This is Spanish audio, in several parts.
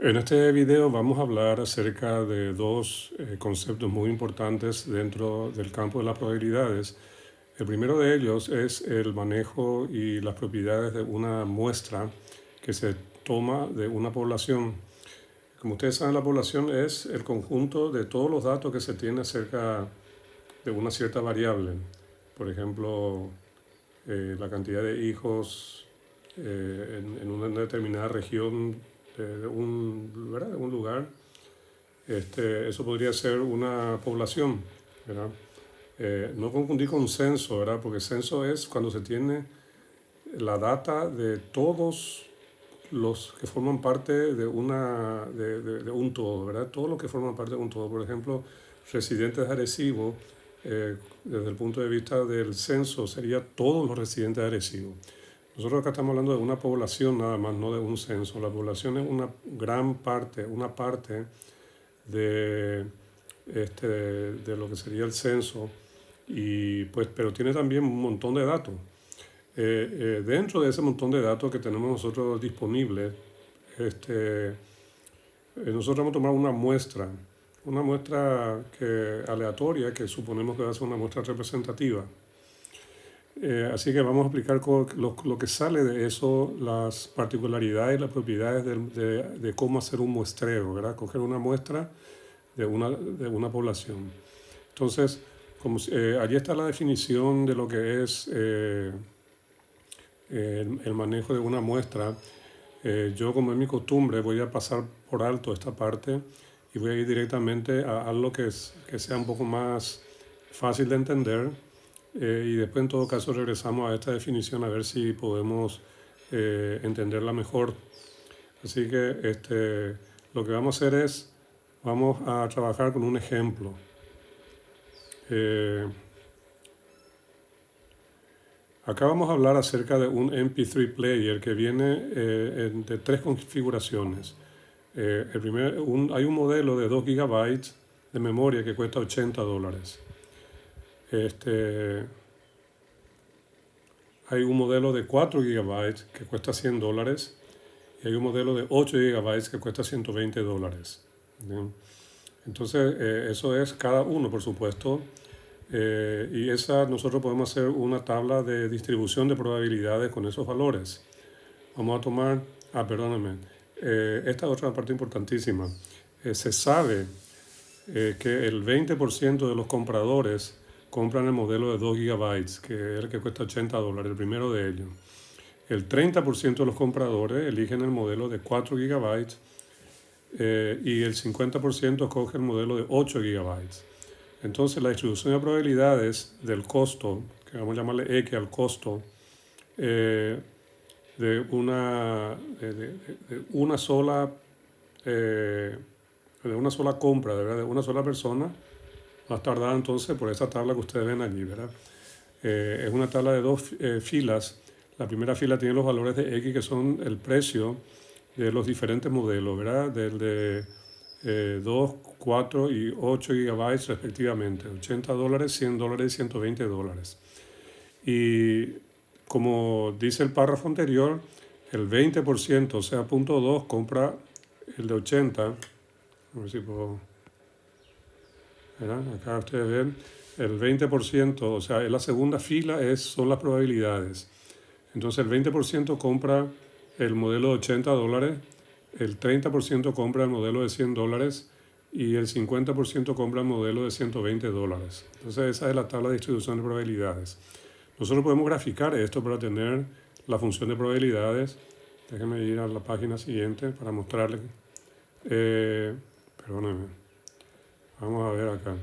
En este video vamos a hablar acerca de dos conceptos muy importantes dentro del campo de las probabilidades. El primero de ellos es el manejo y las propiedades de una muestra que se toma de una población. Como ustedes saben, la población es el conjunto de todos los datos que se tiene acerca de una cierta variable. Por ejemplo, la cantidad de hijos en una determinada región de ¿verdad? De un lugar. Eso podría ser una población, ¿verdad? No confundir con censo, ¿verdad? Porque censo es cuando se tiene la data de todos los que forman parte de un todo, ¿verdad? Todos los que forman parte de un todo. Por ejemplo, residentes de Arecibo, desde el punto de vista del censo, sería todos los residentes de Arecibo. Nosotros acá estamos hablando de una población nada más, no de un censo. La población es una gran parte, una parte de, de lo que sería el censo, y pues, pero tiene también un montón de datos. Dentro de ese montón de datos que tenemos nosotros disponibles, nosotros vamos a tomar una muestra aleatoria, que suponemos que va a ser una muestra representativa. Así que vamos a explicar lo que sale de eso, las particularidades y las propiedades de cómo hacer un muestreo, ¿verdad? Coger una muestra de una población. Entonces, allí está la definición de lo que es el manejo de una muestra. Yo, como es mi costumbre, voy a pasar por alto esta parte y voy a ir directamente a algo que sea un poco más fácil de entender. Y después, en todo caso, regresamos a esta definición a ver si podemos entenderla mejor. Así que lo que vamos a hacer es, vamos a trabajar con un ejemplo. Acá vamos a hablar acerca de un MP3 player que viene de tres configuraciones. Hay un modelo de 2 GB de memoria que cuesta $80. Hay un modelo de 4 GB que cuesta $100 y hay un modelo de 8 GB que cuesta $120. ¿Bien? Entonces, eso es cada uno, por supuesto. Y nosotros podemos hacer una tabla de distribución de probabilidades con esos valores. Vamos a tomar, perdóname, esta otra parte importantísima. Se sabe que el 20% de los compradores compran el modelo de 2 GB, que es el que cuesta $80, el primero de ellos. El 30% de los compradores eligen el modelo de 4 GB y el 50% escoge el modelo de 8 GB. Entonces, la distribución de probabilidades del costo, que vamos a llamarle X al costo, de una sola compra, ¿verdad? De una sola persona, va a estar dada entonces por esa tabla que ustedes ven allí, ¿verdad? Es una tabla de dos filas. La primera fila tiene los valores de X, que son el precio de los diferentes modelos, ¿verdad? Del de 2, 4 y 8 GB respectivamente, $80, $100 y $120. Y como dice el párrafo anterior, el 20%, o sea, 0.2, compra el de 80. A ver si puedo, ¿verdad? Acá ustedes ven, el 20%, o sea, en la segunda fila son las probabilidades. Entonces el 20% compra el modelo de $80, el 30% compra el modelo de $100 y el 50% compra el modelo de $120. Entonces esa es la tabla de distribución de probabilidades. Nosotros podemos graficar esto para tener la función de probabilidades. Déjenme ir a la página siguiente para mostrarles. Perdónenme. Vamos a ver acá.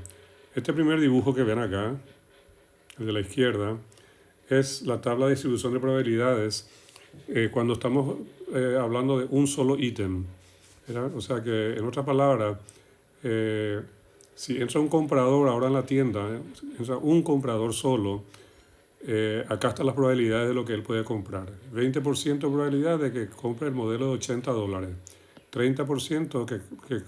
Este primer dibujo que ven acá, el de la izquierda, es la tabla de distribución de probabilidades cuando estamos hablando de un solo ítem. O sea que, en otras palabras, si entra un comprador ahora en la tienda, entra un comprador solo, acá están las probabilidades de lo que él puede comprar. 20% de probabilidad de que compre el modelo de $80, 30% que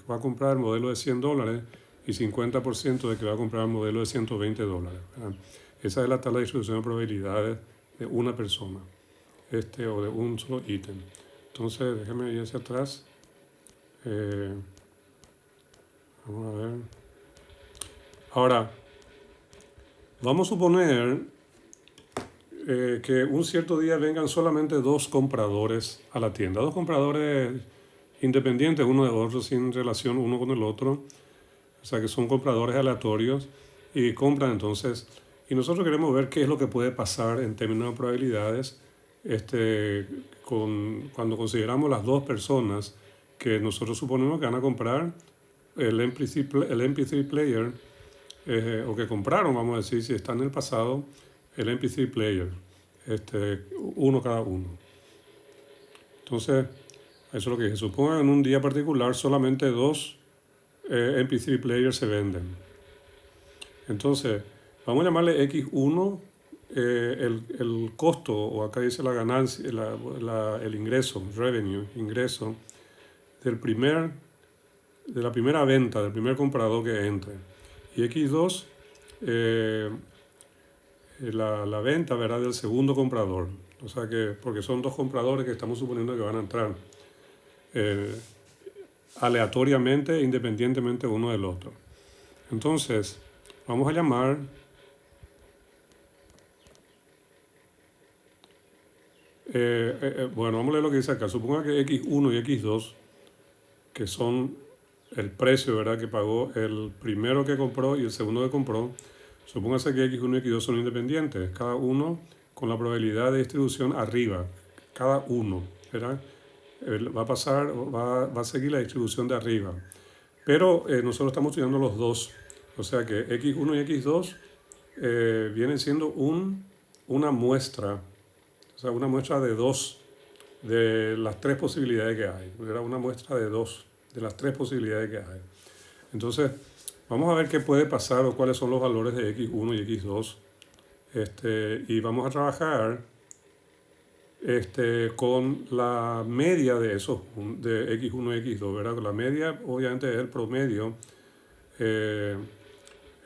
va a comprar el modelo de $100 y 50% de que va a comprar el modelo de $120. Esa es la tabla de distribución de probabilidades de una persona, o de un solo ítem. Entonces, déjenme ir hacia atrás. Eh, vamos a ver. Ahora, vamos a suponer que un cierto día vengan solamente dos compradores a la tienda. Dos compradores independientes uno de otro, sin relación uno con el otro. O sea que son compradores aleatorios y compran entonces. Y nosotros queremos ver qué es lo que puede pasar en términos de probabilidades cuando consideramos las dos personas que nosotros suponemos que van a comprar el MP3 player, o que compraron, vamos a decir, si está en el pasado, el MP3 player, uno cada uno. Entonces, eso es lo que dije. Supongan en un día particular solamente dos MP3 players se venden. Entonces, vamos a llamarle X1 el costo, o acá dice la ganancia, el ingreso, revenue, ingreso de la primera venta, del primer comprador que entre. Y X2, la venta, ¿verdad?, del segundo comprador. O sea que, porque son dos compradores que estamos suponiendo que van a entrar aleatoriamente, independientemente uno del otro. Entonces, vamos a llamar bueno, vamos a leer lo que dice acá. Suponga que X1 y X2, que son el precio, ¿verdad?, que pagó el primero que compró y el segundo que compró, supóngase que X1 y X2 son independientes, cada uno con la probabilidad de distribución arriba, cada uno, ¿verdad? Va a seguir la distribución de arriba. Pero nosotros estamos estudiando los dos, o sea que X1 y X2 vienen siendo una muestra, o sea, una muestra de dos de las tres posibilidades que hay. Era una muestra de dos de las tres posibilidades que hay. Entonces, vamos a ver qué puede pasar o cuáles son los valores de X1 y X2. Y vamos a trabajar con la media de esos, de X1 y X2, ¿verdad? La media, obviamente, es el promedio.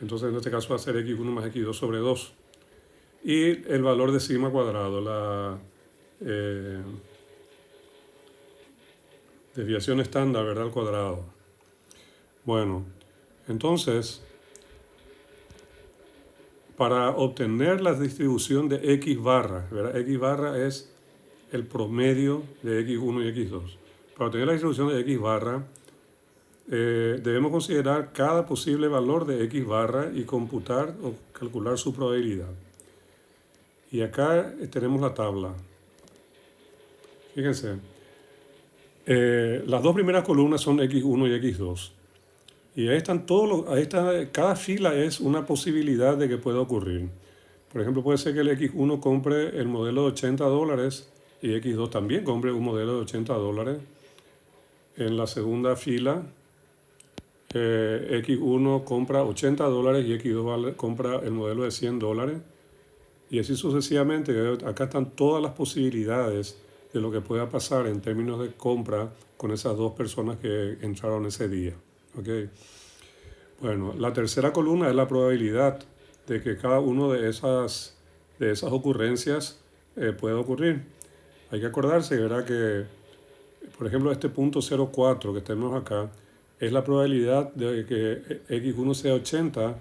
Entonces, en este caso va a ser X1 más X2 sobre 2. Y el valor de sigma cuadrado, la desviación estándar, ¿verdad?, al cuadrado. Bueno, entonces, para obtener la distribución de X barra, ¿verdad? X barra es el promedio de X1 y X2. Para obtener la distribución de X barra, debemos considerar cada posible valor de X barra y computar o calcular su probabilidad. Y acá tenemos la tabla. Fíjense, las dos primeras columnas son X1 y X2. Y ahí están cada fila es una posibilidad de que pueda ocurrir. Por ejemplo, puede ser que el X1 compre el modelo de $80 y X2 también compre un modelo de $80. En la segunda fila, X1 compra $80 y X2 compra el modelo de $100. Y así sucesivamente. Acá están todas las posibilidades de lo que pueda pasar en términos de compra con esas dos personas que entraron ese día. ¿Okay? Bueno, la tercera columna es la probabilidad de que cada una de esas ocurrencias pueda ocurrir. Hay que acordarse, ¿verdad?, que, por ejemplo, este punto 0,4 que tenemos acá es la probabilidad de que X1 sea 80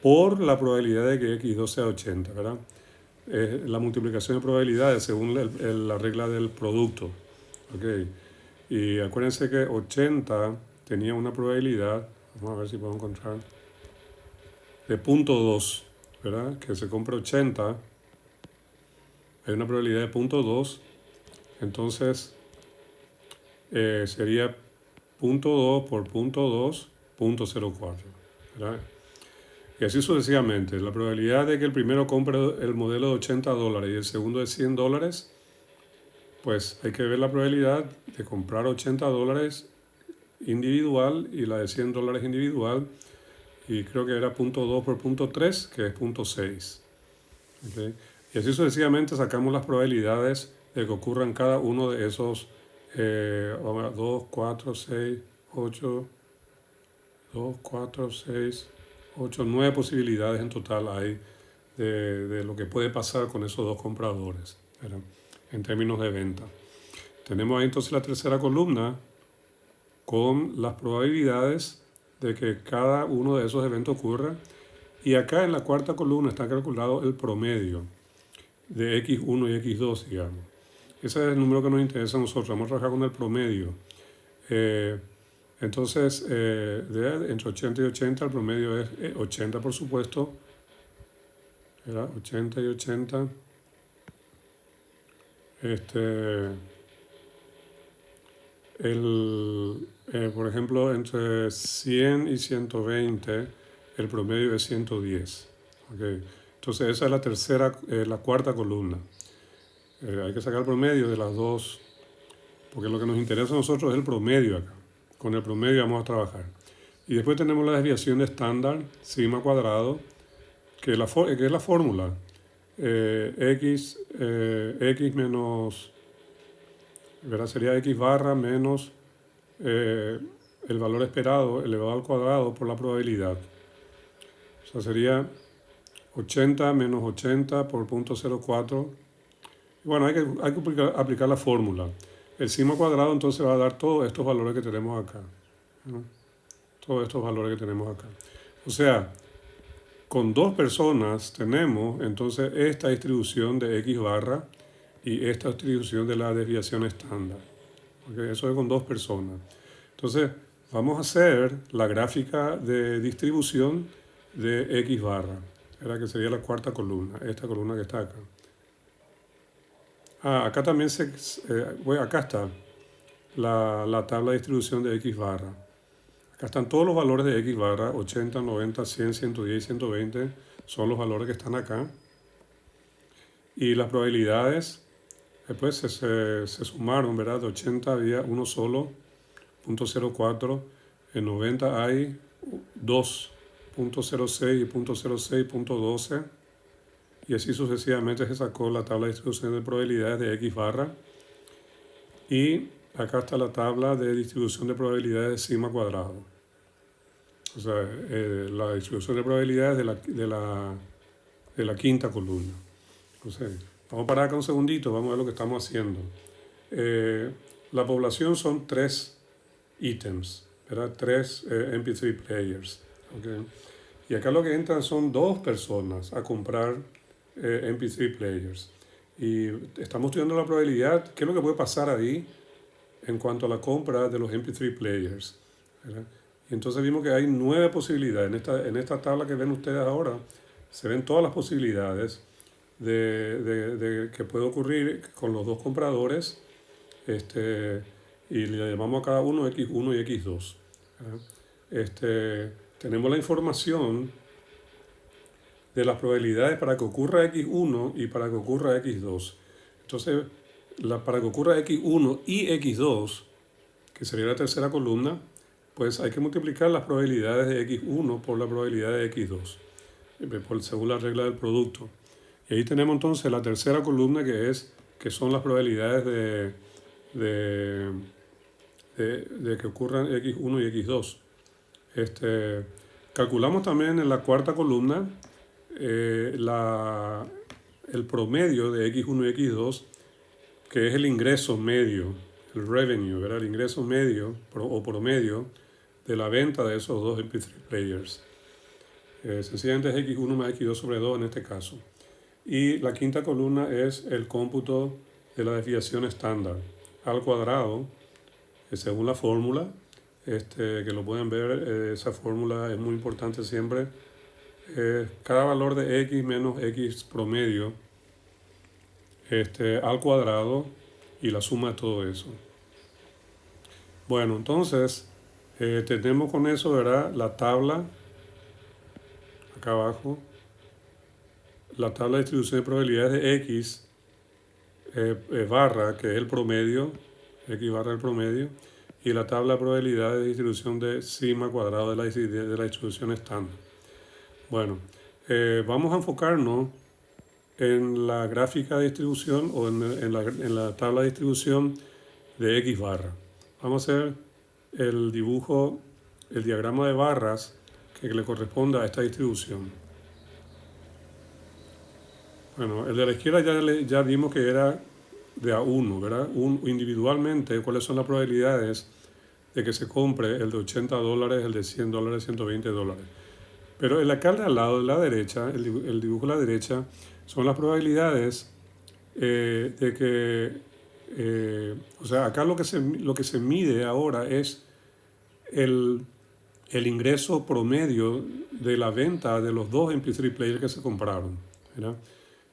por la probabilidad de que X2 sea 80, ¿verdad? La multiplicación de probabilidades según la regla del producto. ¿Okay? Y acuérdense que 80 tenía una probabilidad, vamos a ver si puedo encontrar, de 0,2, ¿verdad? Que se compra 80, hay una probabilidad de 0,2, entonces sería 0,2 por 0,2, 0,04, ¿verdad? Y así sucesivamente. La probabilidad de que el primero compre el modelo de $80 y el segundo de $100, pues hay que ver la probabilidad de comprar $80 individual y la de $100 individual, y creo que era 0,2 por 0,3, que es 0,6. ¿Okay? Y así sucesivamente sacamos las probabilidades de que ocurran cada uno de esos 2, 4, 6, 8, 2, 4, 6, 8, 9 posibilidades en total hay de lo que puede pasar con esos dos compradores, ¿verdad?, en términos de venta. Tenemos ahí entonces la tercera columna, con las probabilidades de que cada uno de esos eventos ocurra. Y acá en la cuarta columna está calculado el promedio de x1 y x2, digamos. Ese es el número que nos interesa a nosotros. Vamos a trabajar con el promedio. Entonces, entre 80 y 80, el promedio es 80, por supuesto. Era 80 y 80. Por ejemplo, entre 100 y 120, el promedio es 110. ¿Okay? Entonces, esa es la cuarta columna. Hay que sacar el promedio de las dos, porque lo que nos interesa a nosotros es el promedio acá. Con el promedio vamos a trabajar. Y después tenemos la desviación estándar, sigma cuadrado, que es la fórmula. X menos, ¿verdad? Sería x barra menos el valor esperado elevado al cuadrado por la probabilidad. O sea, sería 80 menos 80 por 0.04. Bueno, hay que aplicar la fórmula. El sigma cuadrado entonces va a dar todos estos valores que tenemos acá, ¿no? Todos estos valores que tenemos acá. O sea, con dos personas tenemos entonces esta distribución de x barra y esta distribución de la desviación estándar. ¿Okay? Eso es con dos personas. Entonces, vamos a hacer la gráfica de distribución de x barra, ¿verdad? Que sería la cuarta columna, esta columna que está acá. Acá también acá está la tabla de distribución de x barra. Acá están todos los valores de x barra, 80, 90, 100, 110 y 120, son los valores que están acá. Y las probabilidades, después se sumaron, ¿verdad? De 80 había uno solo, 0.04, en 90 hay 2.06 y 0.06, y así sucesivamente se sacó la tabla de distribución de probabilidades de x barra. Y acá está la tabla de distribución de probabilidades de sigma cuadrado. O sea, la distribución de probabilidades de la quinta columna. Entonces, vamos a parar acá un segundito, vamos a ver lo que estamos haciendo. La población son 3 ítems, ¿verdad? 3 MP3 players. ¿Okay? Y acá lo que entran son 2 personas a comprar MP3 players. Y estamos estudiando la probabilidad, qué es lo que puede pasar ahí en cuanto a la compra de los MP3 players, ¿verdad? Y entonces vimos que hay 9 posibilidades. En esta tabla que ven ustedes ahora, se ven todas las posibilidades de que puede ocurrir con los dos compradores, y le llamamos a cada uno X1 y X2. Tenemos la información de las probabilidades para que ocurra X1 y para que ocurra X2. Entonces, para que ocurra X1 y X2, que sería la tercera columna, pues hay que multiplicar las probabilidades de X1 por la probabilidad de X2, según la regla del producto. Y ahí tenemos entonces la tercera columna, que son las probabilidades de que ocurran X1 y X2. Calculamos también en la cuarta columna el promedio de X1 y X2, que es el ingreso medio, el revenue, ¿verdad? El ingreso medio o promedio de la venta de esos dos MP3 players. Sencillamente es X1 más X2 sobre 2 en este caso. Y la quinta columna es el cómputo de la desviación estándar al cuadrado, según la fórmula, que lo pueden ver. Esa fórmula es muy importante siempre. Cada valor de X menos X promedio al cuadrado y la suma de todo eso. Bueno, entonces tenemos con eso, ¿verdad? La tabla, acá abajo, la tabla de distribución de probabilidades de X barra, que es el promedio, X barra el promedio, y la tabla de probabilidades de distribución de sigma cuadrado de la distribución estándar. Bueno, vamos a enfocarnos en la gráfica de distribución o en la tabla de distribución de X barra. Vamos a hacer el diagrama de barras que le corresponda a esta distribución. Bueno, el de la izquierda ya vimos que era de A1, ¿verdad? Individualmente, ¿cuáles son las probabilidades de que se compre el de $80, el de $100, $120. Pero en la cara al lado de la derecha, el dibujo a la derecha, son las probabilidades de que, o sea, acá lo que se mide ahora es el, el ingreso promedio de la venta de los dos MP3 players que se compraron, ¿verdad?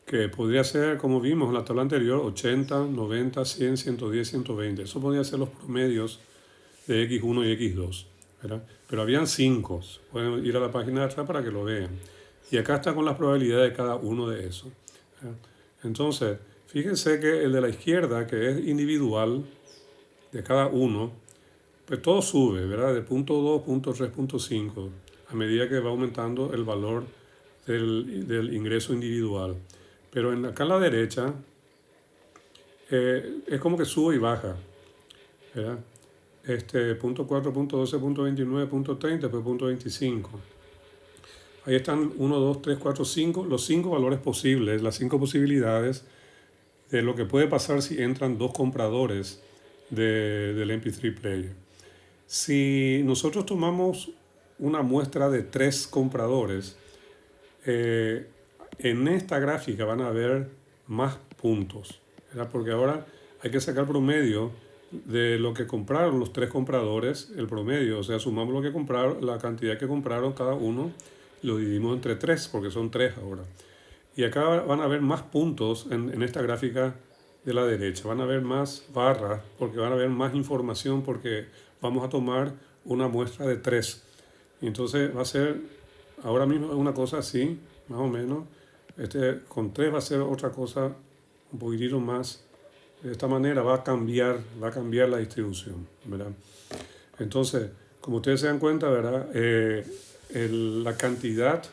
Que podría ser, como vimos en la tabla anterior, 80, 90, 100, 110, 120. Eso podría ser los promedios de X1 y X2, ¿verdad? Pero habían 5. Pueden ir a la página de atrás para que lo vean. Y acá está con las probabilidades de cada uno de esos, ¿verdad? Entonces, fíjense que el de la izquierda, que es individual de cada uno, pues todo sube, ¿verdad? De punto 2, punto 3, punto 5, a medida que va aumentando el valor del ingreso individual. Pero acá a la derecha es como que sube y baja, ¿verdad? Punto 4, punto 12, punto 29, punto 30, pues punto 25. Ahí están 1, 2, 3, 4, 5, los 5 valores posibles, las 5 posibilidades de lo que puede pasar si entran dos compradores del MP3 Player. Si nosotros tomamos una muestra de 3 compradores, en esta gráfica van a haber más puntos, ¿verdad? Porque ahora hay que sacar promedio de lo que compraron los 3 compradores, el promedio, o sea, sumamos lo que compraron, la cantidad que compraron cada uno, lo dividimos entre 3, porque son 3 ahora. Y acá van a haber más puntos en esta gráfica de la derecha, van a haber más barras, porque van a haber más información, porque vamos a tomar una muestra de 3. Y entonces va a ser, ahora mismo una cosa así, más o menos. Con 3 va a ser otra cosa un poquitito más. De esta manera va a cambiar la distribución, ¿verdad? Entonces, como ustedes se dan cuenta, ¿verdad? La cantidad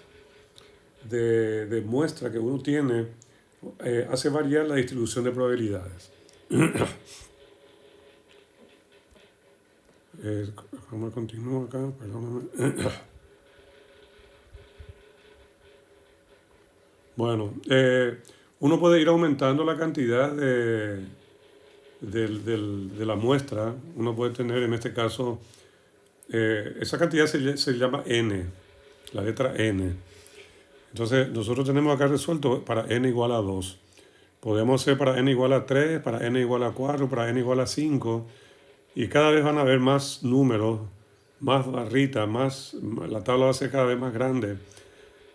de muestra que uno tiene hace variar la distribución de probabilidades. ¿Cómo continúo acá? Perdóname. Bueno, uno puede ir aumentando la cantidad de la muestra. Uno puede tener, en este caso, esa cantidad se llama n, la letra n. Entonces, nosotros tenemos acá resuelto para n igual a 2. Podemos hacer para n igual a 3, para n igual a 4, para n igual a 5. Y cada vez van a haber más números, más barritas, la tabla va a ser cada vez más grande.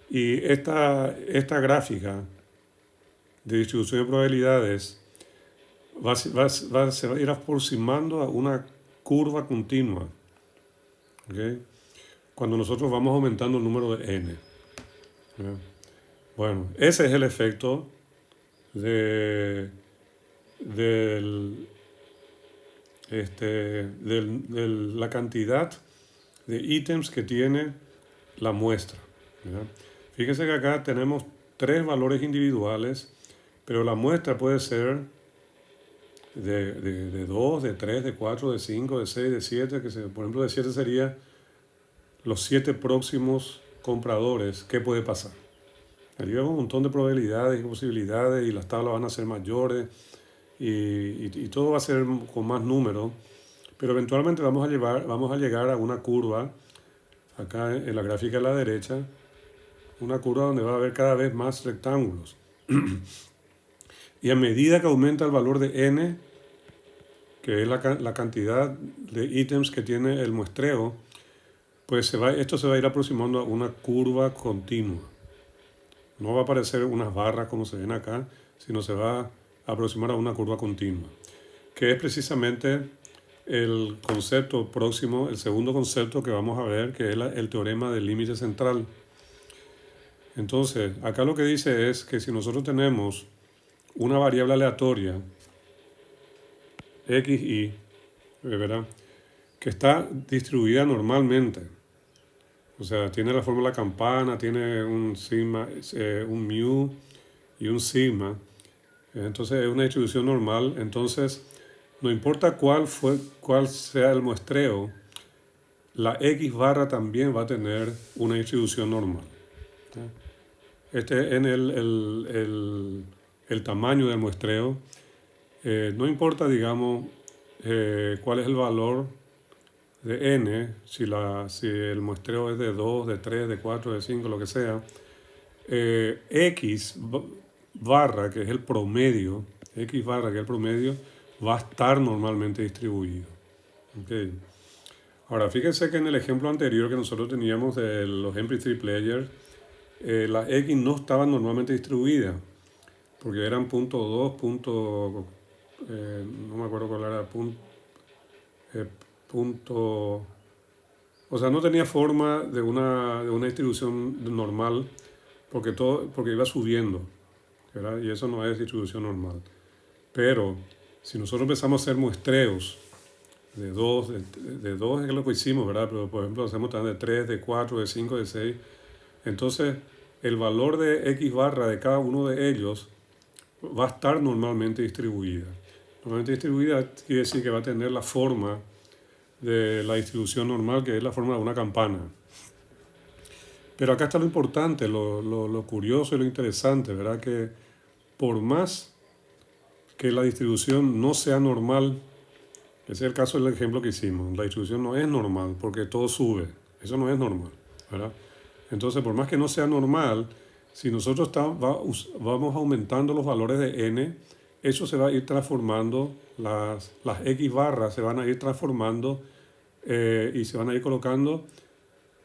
Y esta gráfica de distribución de probabilidades se va a ir aproximando a una curva continua, ¿okay? Cuando nosotros vamos aumentando el número de n. ¿Okay? Bueno, ese es el efecto de la cantidad de ítems que tiene la muestra, ¿verdad? Fíjense que acá tenemos 3 valores individuales, pero la muestra puede ser de 2, de 3, de 4, de 5, de 6, de 7, por ejemplo de 7 sería los 7 próximos compradores. ¿Qué puede pasar? Ahí vemos un montón de probabilidades y posibilidades y las tablas van a ser mayores y todo va a ser con más números, pero eventualmente vamos a llegar a una curva, acá en la gráfica de la derecha, una curva donde va a haber cada vez más rectángulos. Y a medida que aumenta el valor de n, que es la cantidad de ítems que tiene el muestreo, pues esto se va a ir aproximando a una curva continua. No va a aparecer unas barras como se ven acá, sino se va a aproximar a una curva continua, que es precisamente el concepto próximo, el segundo concepto que vamos a ver, que es el teorema del límite central. Entonces, acá lo que dice es que si nosotros tenemos una variable aleatoria, xy, ¿verdad?, que está distribuida normalmente, o sea, tiene la forma de la campana, tiene un sigma, un mu y un sigma, entonces es una distribución normal. Entonces, no importa cuál sea el muestreo, la x barra también va a tener una distribución normal. En el tamaño del muestreo, no importa, digamos, cuál es el valor de n, si el muestreo es de 2, de 3, de 4, de 5, lo que sea, x barra, que es el promedio, x barra, que es el promedio, va a estar normalmente distribuido. Okay. Ahora, fíjense que en el ejemplo anterior que nosotros teníamos de los MP3 players, las X no estaban normalmente distribuidas, porque eran punto 2, no me acuerdo cuál era, punto, o sea, no tenía forma de una distribución normal, porque iba subiendo, ¿verdad? Y eso no es distribución normal. Pero si nosotros empezamos a hacer muestreos de 2, de 2 es lo que hicimos, ¿verdad? Pero por ejemplo hacemos también de 3, de 4, de 5, de 6. Entonces el valor de X barra de cada uno de ellos va a estar normalmente distribuida. Normalmente distribuida quiere decir que va a tener la forma de la distribución normal, que es la forma de una campana. Pero acá está lo importante, lo curioso y lo interesante, ¿verdad? Que por más que la distribución no sea normal, ese es el caso del ejemplo que hicimos, la distribución no es normal porque todo sube, eso no es normal, ¿verdad? Entonces, por más que no sea normal, si nosotros vamos aumentando los valores de n, eso se va a ir transformando, las x barras se van a ir transformando y se van a ir colocando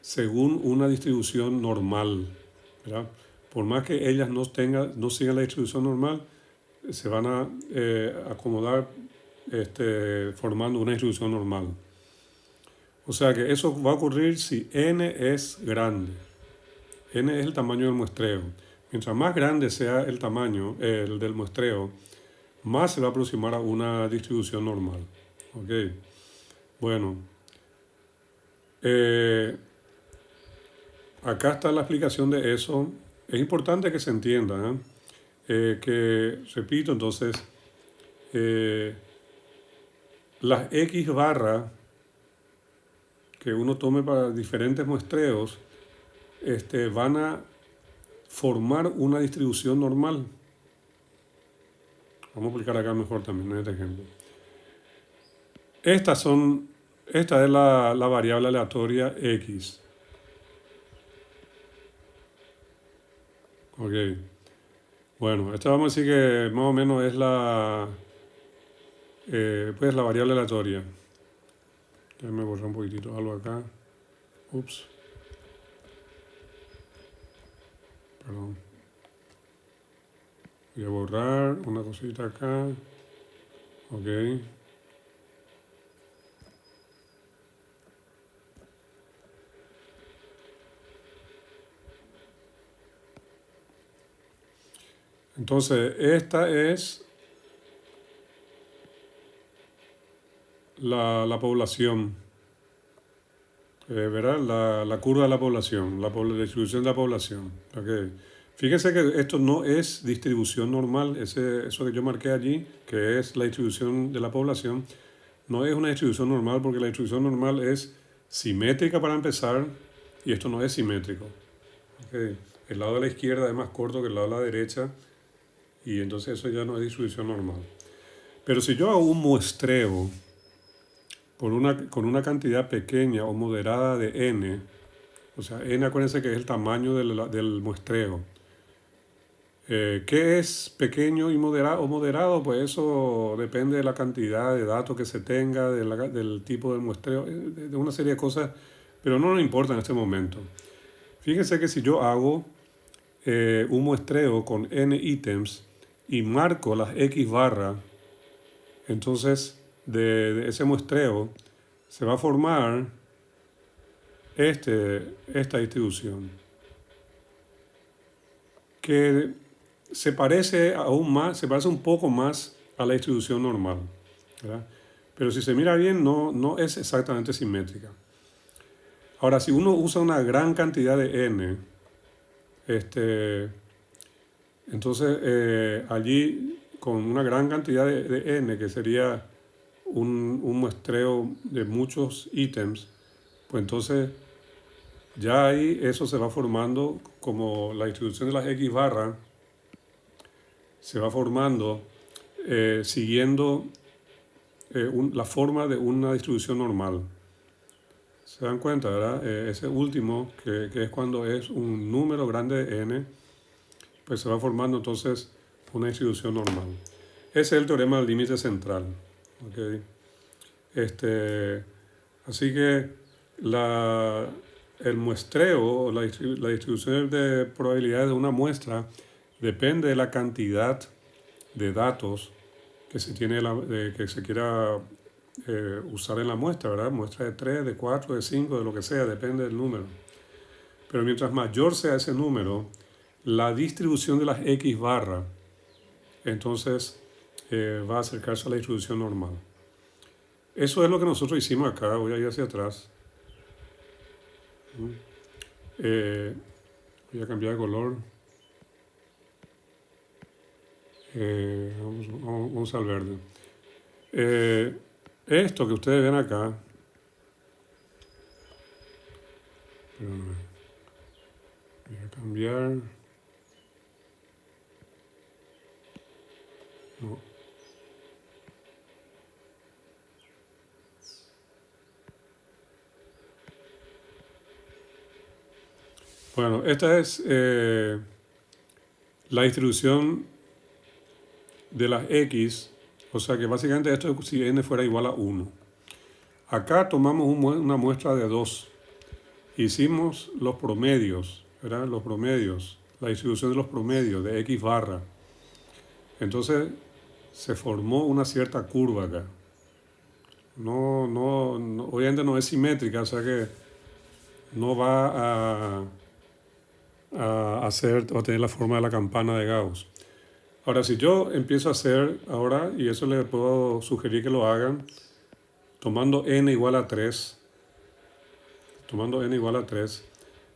según una distribución normal, ¿verdad? Por más que ellas no sigan la distribución normal, se van a acomodar formando una distribución normal. O sea que eso va a ocurrir si n es grande. N es el tamaño del muestreo. Mientras más grande sea el tamaño del muestreo, más se va a aproximar a una distribución normal. ¿Ok? Bueno, acá está la explicación de eso. Es importante que se entienda, que, repito, entonces, las X barra que uno tome para diferentes muestreos van a formar una distribución normal. Vamos a aplicar acá mejor también en este ejemplo. Esta es la variable aleatoria X. Ok. Bueno, esta vamos a decir que más o menos es pues la variable aleatoria. Déjame borrar un poquitito algo acá. Ups. Perdón. Voy a borrar una cosita acá. Ok. Entonces, esta es la población, ¿verdad? La curva de la población, la distribución de la población. Okay. Fíjense que esto no es distribución normal, eso que yo marqué allí, que es la distribución de la población, no es una distribución normal porque la distribución normal es simétrica para empezar y esto no es simétrico. Okay. El lado de la izquierda es más corto que el lado de la derecha y entonces eso ya no es distribución normal. Pero si yo hago un muestreo con una cantidad pequeña o moderada de n, o sea, n acuérdense que es el tamaño del muestreo. ¿Qué es pequeño y moderado? Pues eso depende de la cantidad de datos que se tenga, del tipo de muestreo, de una serie de cosas, pero no nos importa en este momento. Fíjense que si yo hago un muestreo con n ítems y marco las x barra, entonces de ese muestreo se va a formar esta distribución que se parece un poco más a la distribución normal, ¿verdad? Pero si se mira bien no es exactamente simétrica. Ahora, si uno usa una gran cantidad de n, entonces allí con una gran cantidad de n, que sería un muestreo de muchos ítems, pues entonces ya ahí eso se va formando como la distribución de las X barra se va formando siguiendo la forma de una distribución normal. Se dan cuenta, ¿verdad? Ese último, que es cuando es un número grande de n, pues se va formando entonces una distribución normal. Ese es el teorema del límite central. ¿Okay? Así que el muestreo, la distribución de probabilidades de una muestra depende de la cantidad de datos que se tiene, que se quiera usar en la muestra, ¿verdad? Muestra de 3, de 4, de 5, de lo que sea, depende del número. Pero mientras mayor sea ese número, la distribución de las X barra, entonces va a acercarse a la distribución normal. Eso es lo que nosotros hicimos acá. Voy a ir hacia atrás. Voy a cambiar de color. Vamos al verde. Esto que ustedes ven acá, voy a cambiar. No. Bueno, esta es la distribución de las X, o sea que básicamente esto es si n fuera igual a 1. Acá tomamos una muestra de 2. Hicimos los promedios, ¿verdad? Los promedios, la distribución de los promedios de X barra. Entonces se formó una cierta curva acá. Obviamente no es simétrica, o sea que no va a tener la forma de la campana de Gauss. Ahora, si yo empiezo a hacer ahora, y eso les puedo sugerir que lo hagan, tomando n igual a 3,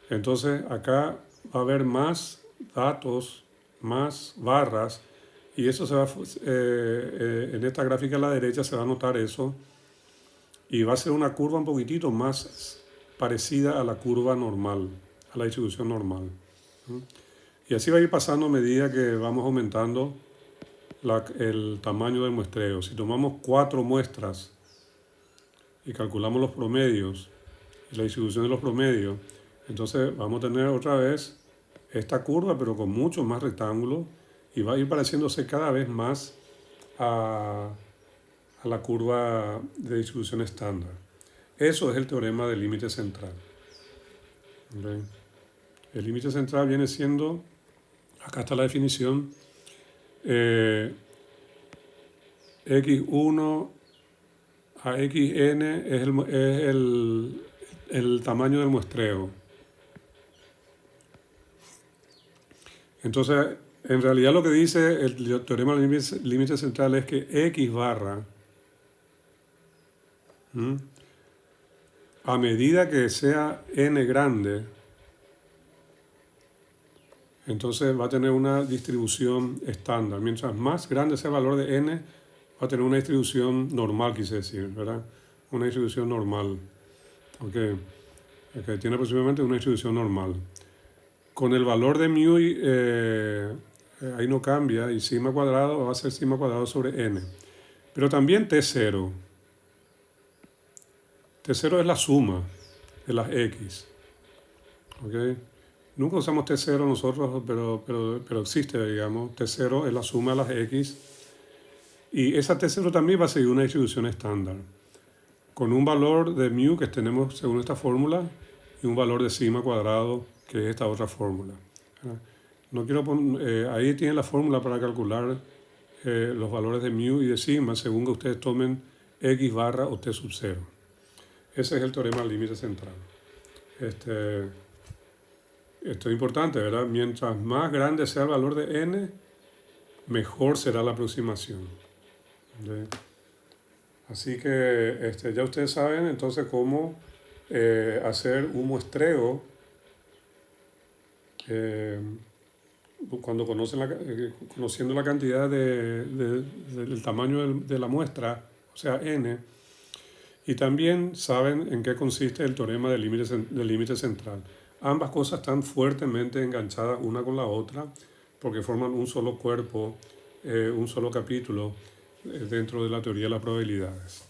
entonces acá va a haber más datos, más barras, y eso se va, en esta gráfica a la derecha se va a notar eso, y va a ser una curva un poquitito más parecida a la curva normal, a la distribución normal. Y así va a ir pasando a medida que vamos aumentando el tamaño del muestreo. Si tomamos 4 muestras y calculamos los promedios y la distribución de los promedios, entonces vamos a tener otra vez esta curva, pero con muchos más rectángulos, y va a ir pareciéndose cada vez más a la curva de distribución estándar. Eso es el teorema del límite central. ¿Okay? El límite central viene siendo, acá está la definición, x1 a xn es el tamaño del muestreo. Entonces, en realidad lo que dice el teorema del límite central es que x barra, a medida que sea n grande, entonces va a tener una distribución estándar. Mientras más grande sea el valor de n, va a tener una distribución normal, quise decir, ¿verdad? Una distribución normal. Okay. Tiene aproximadamente una distribución normal. Con el valor de mu, ahí no cambia, y sigma cuadrado va a ser sigma cuadrado sobre n. Pero también T0. T0 es la suma de las x. ¿Okay? Nunca usamos T0 nosotros, pero existe, digamos. T0 es la suma de las x. Y esa T0 también va a seguir una distribución estándar, con un valor de mu que tenemos según esta fórmula y un valor de sigma cuadrado, que es esta otra fórmula. No quiero ahí tienen la fórmula para calcular los valores de mu y de sigma según que ustedes tomen x barra o t sub 0. Ese es el teorema del límite central. Esto es importante, ¿verdad? Mientras más grande sea el valor de n, mejor será la aproximación. ¿Okay? Así que ya ustedes saben entonces cómo hacer un muestreo cuando conociendo la cantidad del tamaño de la muestra, o sea, n, y también saben en qué consiste el teorema del límite central. Ambas cosas están fuertemente enganchadas una con la otra porque forman un solo cuerpo, un solo capítulo dentro de la teoría de las probabilidades.